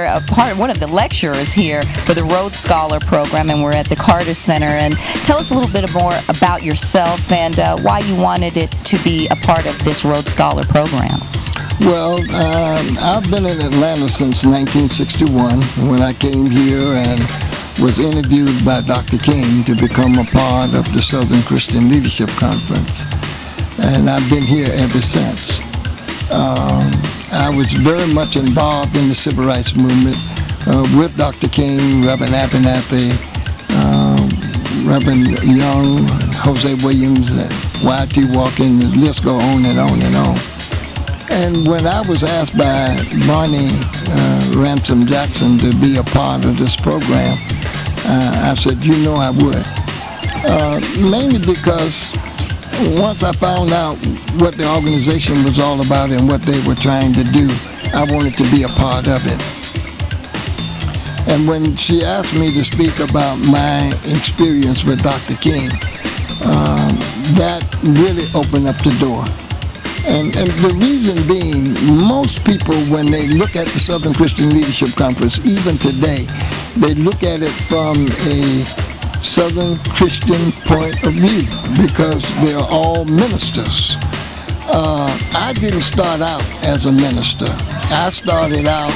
you're one of the lecturers here for the Rhodes Scholar Program, and we're at the Carter Center. And tell us a little bit more about yourself and why you wanted it to be a part of this Rhodes Scholar Program. Well, I've been in Atlanta since 1961 when I came here and was interviewed by Dr. King to become a part of the Southern Christian Leadership Conference. And I've been here ever since. I was very much involved in the civil rights movement with Dr. King, Reverend Abernathy, Reverend Young, Jose Williams, and Y.T. Walker, and the list go on and on and on. And when I was asked by Barney Ransom Jackson to be a part of this program, I said, you know I would. Mainly because once I found out what the organization was all about and what they were trying to do, I wanted to be a part of it. And when she asked me to speak about my experience with Dr. King, that really opened up the door. And the reason being, most people, when they look at the Southern Christian Leadership Conference, even today, they look at it from a Southern Christian point of view because they're all ministers. I didn't start out as a minister. I started out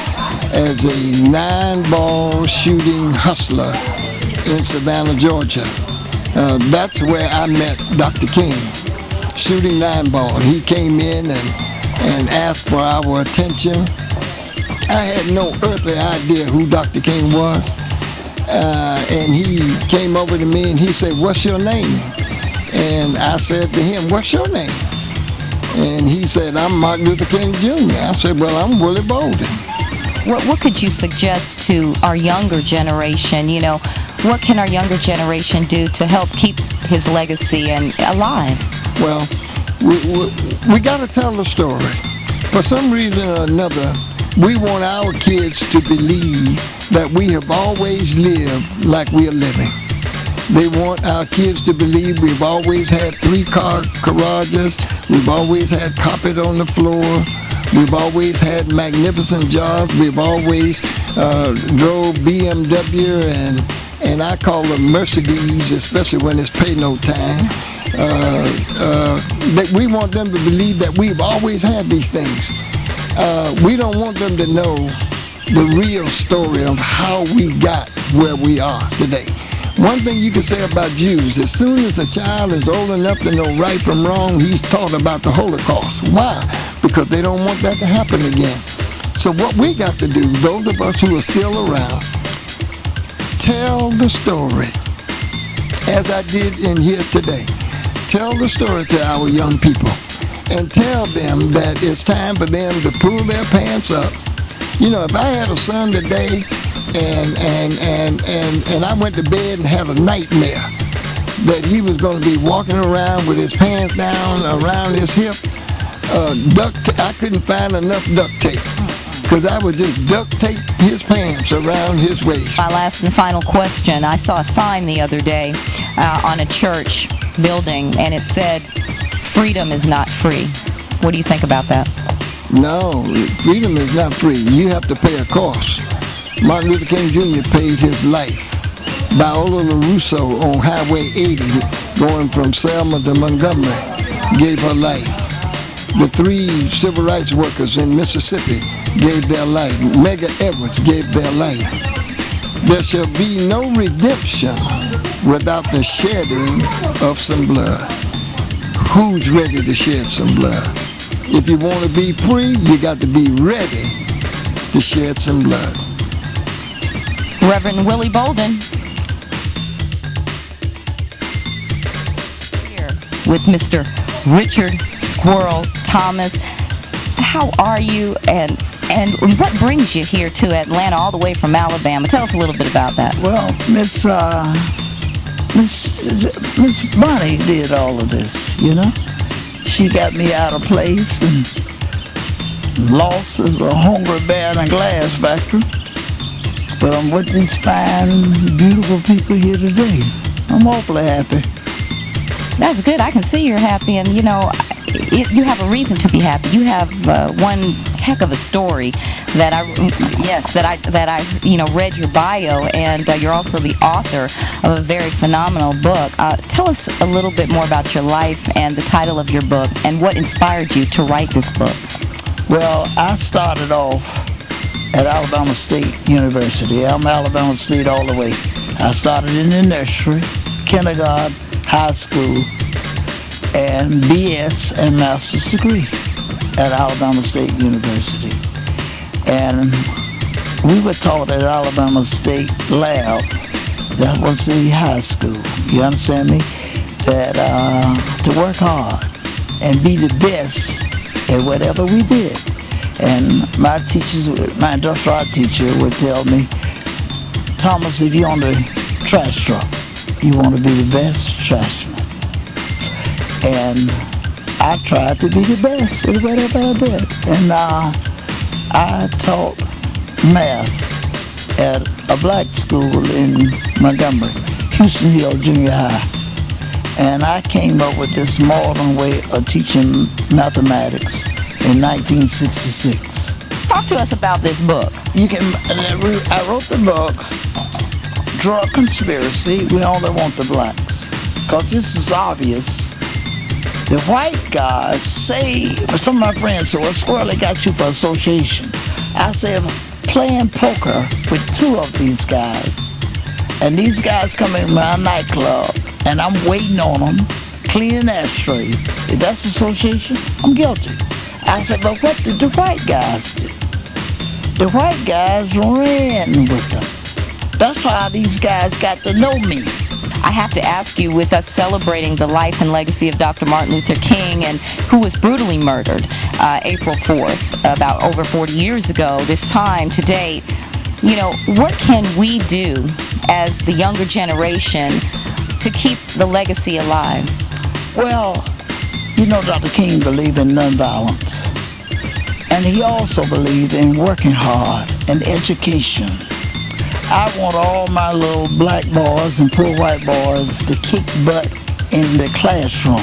as a 9-ball shooting hustler in Savannah, Georgia. That's where I met Dr. King, shooting 9-ball. He came in and asked for our attention. I had no earthly idea who Dr. King was. And he came over to me and he said, what's your name? And I said to him, what's your name? And he said, I'm Martin Luther King Jr. I said, well, I'm Willie Bolden. What could you suggest to our younger generation? You know, what can our younger generation do to help keep his legacy alive? Well, we got to tell the story. For some reason or another, we want our kids to believe that we have always lived like we are living. They want our kids to believe we've always had 3-car garages, we've always had carpet on the floor, we've always had magnificent jobs, we've always drove BMW and I call them Mercedes, especially when it's pay no time. That we want them to believe that we've always had these things. We don't want them to know the real story of how we got where we are today. One thing you can say about Jews, as soon as a child is old enough to know right from wrong, he's taught about the Holocaust. Why? Because they don't want that to happen again. So what we got to do, those of us who are still around, tell the story, as I did in here today. Tell the story to our young people and tell them that it's time for them to pull their pants up. You know, if I had a son today and I went to bed and had a nightmare that he was going to be walking around with his pants down around his hip, I couldn't find enough duct tape because I would just duct tape his pants around his waist. My last and final question. I saw a sign the other day on a church building, and it said, freedom is not free. What do you think about that? No, freedom is not free. You have to pay a cost. Martin Luther King Jr. paid his life. Viola LaRusso on Highway 80, going from Selma to Montgomery, gave her life. The 3 civil rights workers in Mississippi gave their life. Medgar Evers gave their life. There shall be no redemption without the shedding of some blood. Who's ready to shed some blood? If you want to be free, you got to be ready to shed some blood. Reverend Willie Bolden here with Mr. Richard Squirrel Thomas. How are you, and what brings you here to Atlanta all the way from Alabama? Tell us a little bit about that. Well, Miss Bonnie did all of this, you know. She got me out of place and lost as a hungry bear in a glass factory. But I'm with these fine, beautiful people here today. I'm awfully happy. That's good. I can see you're happy. And, you know, you have a reason to be happy. You have one heck of a story that I read your bio, and you're also the author of a very phenomenal book. Tell us a little bit more about your life and the title of your book and what inspired you to write this book. Well, I started off at Alabama State University. I'm Alabama State all the way. I started in the nursery, kindergarten, high school, and BS and master's degree at Alabama State University. And we were taught at Alabama State Lab, that was the high school, you understand me, that to work hard and be the best at whatever we did. And my teachers, my industrial art teacher would tell me, Thomas, if you're on the trash truck, you want to be the best trashman. And I tried to be the best at whatever I did. And I taught math at a black school in Montgomery, Houston Hill Junior High. And I came up with this modern way of teaching mathematics in 1966. Talk to us about this book. I wrote the book, Drug Conspiracy, We Only Want the Blacks. Because this is obvious. The white guys say, some of my friends say, well, Squirrel, they got you for association. I said, playing poker with two of these guys. And these guys come in my nightclub, and I'm waiting on them, cleaning ashtrays. If that's association, I'm guilty. I said, but what did the white guys do? The white guys ran with them. That's how these guys got to know me. I have to ask you, with us celebrating the life and legacy of Dr. Martin Luther King, and who was brutally murdered April 4th, about over 40 years ago, this time, today, what can we do as the younger generation to keep the legacy alive? Well, Dr. King believed in nonviolence. And he also believed in working hard and education. I want all my little black boys and poor white boys to kick butt in the classroom.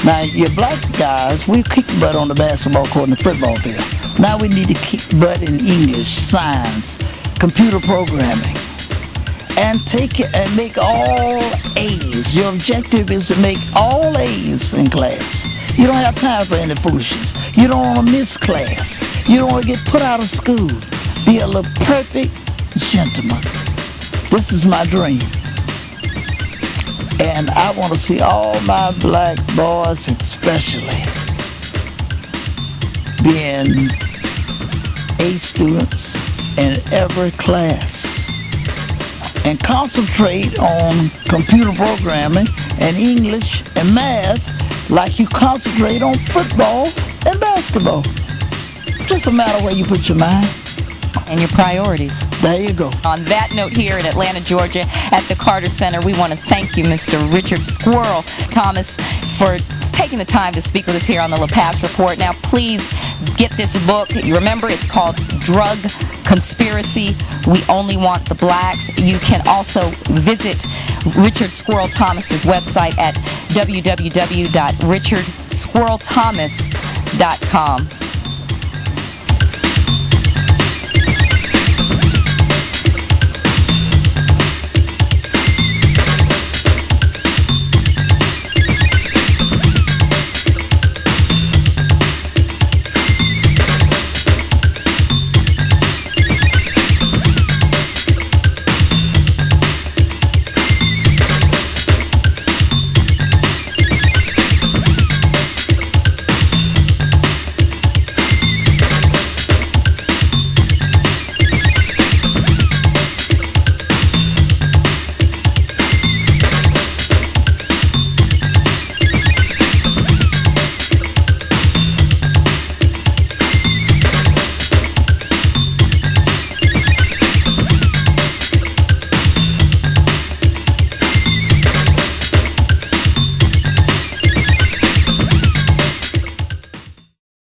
Now, your black guys, we kick butt on the basketball court and the football field. Now we need to kick butt in English, science, computer programming, and take it and make all A's. Your objective is to make all A's in class. You don't have time for any foolishness. You don't want to miss class. You don't want to get put out of school. Be a little perfect gentleman. This is my dream. And I want to see all my black boys especially being A students in every class, and concentrate on computer programming and English and math like you concentrate on football and basketball. Just a matter where you put your mind. And your priorities. There you go. On that note, here in Atlanta, Georgia, at the Carter Center, we want to thank you, Mr. Richard Squirrel Thomas, for taking the time to speak with us here on the DePass Report. Now, please get this book. You remember, it's called Drug Conspiracy, We Only Want the Blacks. You can also visit Richard Squirrel Thomas's website at www.richardsquirrelthomas.com.